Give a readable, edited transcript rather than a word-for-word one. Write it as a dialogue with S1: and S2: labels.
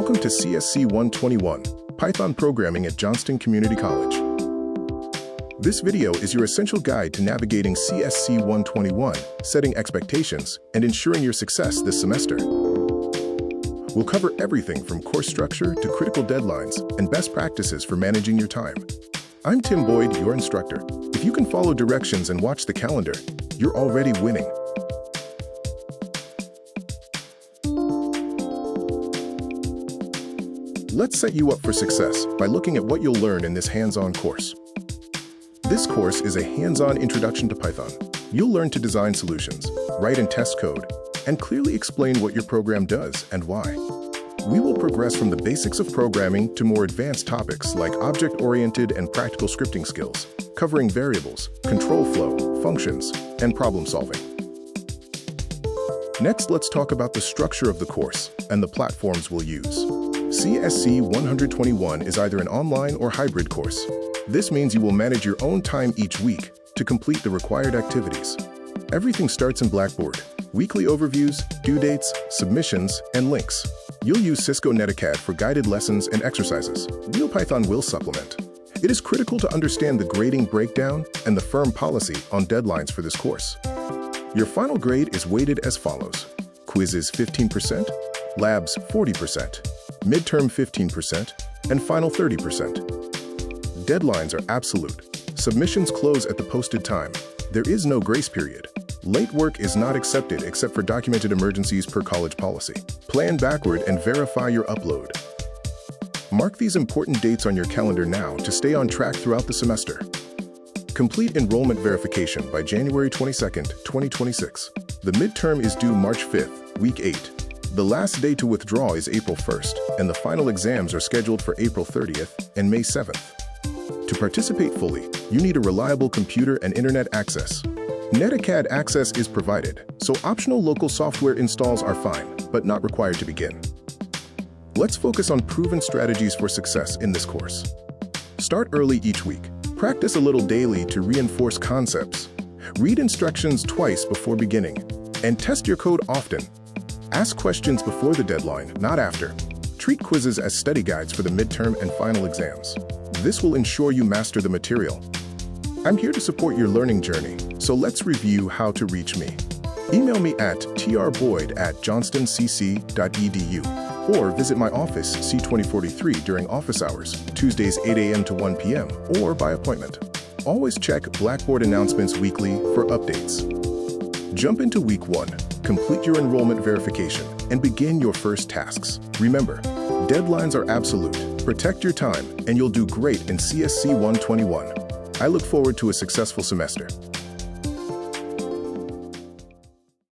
S1: Welcome to CSC 121, Python Programming at Johnston Community College. This video is your essential guide to navigating CSC 121, setting expectations, and ensuring your success this semester. We'll cover everything from course structure to critical deadlines and best practices for managing your time. I'm Tim Boyd, your instructor. If you can follow directions and watch the calendar, you're already winning. Let's set you up for success by looking at what you'll learn in this hands-on course. This course is a hands-on introduction to Python. You'll learn to design solutions, write and test code, and clearly explain what your program does and why. We will progress from the basics of programming to more advanced topics like object-oriented and practical scripting skills, covering variables, control flow, functions, and problem-solving. Next, let's talk about the structure of the course and the platforms we'll use. CSC 121 is either an online or hybrid course. This means you will manage your own time each week to complete the required activities. Everything starts in Blackboard: weekly overviews, due dates, submissions, and links. You'll use Cisco Netacad for guided lessons and exercises. RealPython will supplement. It is critical to understand the grading breakdown and the firm policy on deadlines for this course. Your final grade is weighted as follows: quizzes 15%, labs 40%, midterm 15%, and final 30%. Deadlines are absolute. Submissions close at the posted time. There is no grace period. Late work is not accepted except for documented emergencies per college policy. Plan backward and verify your upload. Mark these important dates on your calendar now to stay on track throughout the semester. Complete enrollment verification by January 22, 2026. The midterm is due March 5th, week 8. The last day to withdraw is April 1st, and the final exams are scheduled for April 30th and May 7th. To participate fully, you need a reliable computer and internet access. Netacad access is provided, so optional local software installs are fine, but not required to begin. Let's focus on proven strategies for success in this course. Start early each week. Practice a little daily to reinforce concepts. Read instructions twice before beginning, and test your code often. Ask questions before the deadline, not after. Treat quizzes as study guides for the midterm and final exams. This will ensure you master the material. I'm here to support your learning journey, so let's review how to reach me. Email me at trboyd@johnstoncc.edu or visit my office C2043 during office hours, Tuesdays 8 a.m. to 1 p.m. or by appointment. Always check Blackboard announcements weekly for updates. Jump into week 1. Complete your enrollment verification and begin your first tasks. Remember, deadlines are absolute. Protect your time and you'll do great in CSC 121. I look forward to a successful semester.